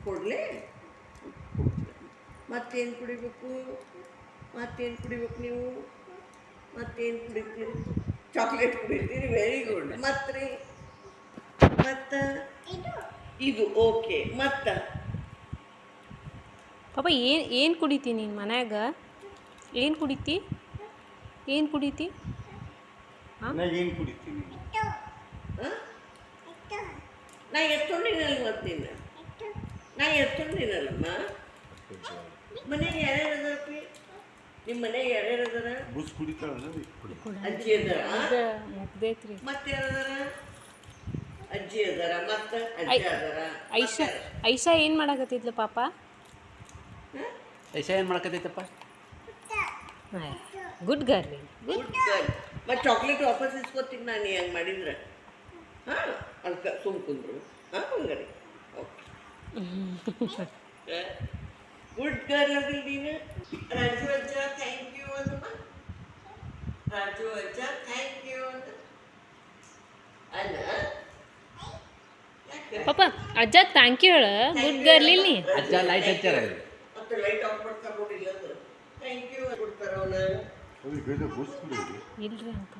ಕೊಡಲೇ ಮತ್ತೇನು ಕುಡಿಬೇಕು ನೀವು ಮತ್ತೇನು ಕುಡಿತೀರಿ ಚಾಕ್ಲೇಟ್ ಕುಡಿತೀರಿ ವೆರಿ ಗುಡ್ ಮತ್ತು ರೀ ಮತ್ತು ಇದು ಓಕೆ ಮತ್ತು ಪಾಪ ಏನು ಕುಡಿತಿ ನೀನು ಮನ್ಯಾಗ ಏನು ಕುಡಿತಿ ಏನು ಕುಡಿತೀನಿ ನಾ ಎತ್ತೊಂಡಿನಲ್ಲ ಮತ್ತೀನ ನಾ ಎತ್ತೊಂಡಿನಲ್ಲಮ್ಮ ಮನೆಗೆ ಯಾರ್ಯಾರು ಅದಾರ ನಿಮ್ಮ ಮನೆಗೆ ಯಾರ್ಯಾರು ಅದಾರ ಅಜ್ಜಿ ಅದಾರ ಮತ್ತೆ ಯಾರದಾರ ಅಜ್ಜಿ ಅದಾರ ಮತ್ತೆ ಅಜ್ಜ ಅದಾರ ಐಶಾ ಏನು ಮಾಡಾಕತ್ತಿದ್ಲ ಪಾಪ ಐಶಾ ಏನು ಮಾಡಕತ್ತೈತಪ್ಪ ಗುಡ್ ಗರ್ಲ್ ಮತ್ತು ಚಾಕ್ಲೇಟ್ ವಾಪಸ್ ಇಸ್ಕೊತೀನಿ ನಾನು ಹೆಂಗೆ ಮಾಡಿದ್ರೆ ಹಾಂ ಅದಕ್ಕೆ ಕುಂದ್ರು ಹಾಂ ಹಂಗಾರೆ ಓಕೆ ಗುಡ್ ಗರ್ಲ್ ಅದಿಲ್ಲ ನೀನು ರಾಜು ಅಜ್ಜ ಥ್ಯಾಂಕ್ ಯು ಅಂದಮ್ಮ ರಾಜು ಅಜ್ಜ ಥ್ಯಾಂಕ್ ಯು ಅಂತ ಅಲ್ಲ ಪಾಪ ಅಜ್ಜ ಥ್ಯಾಂಕ್ ಯು ಹೇಳ ಗುಡ್ ಗರ್ಲ್ ಇಲ್ಲಿ ಅಜ್ಜ ಲೈಟ್ ಹಚ್ಚಾರ ಮತ್ತೆ ಲೈಟ್ ಆಫ್ ಮಾಡ್ತಾರೆ ನೋಡಿಲ್ಲ ಅಂದ್ರೆ ಥ್ಯಾಂಕ್ ಯು ಕೊಡ್ತಾರ ಅವನ ಇಲ್ರಿ ಅಂತ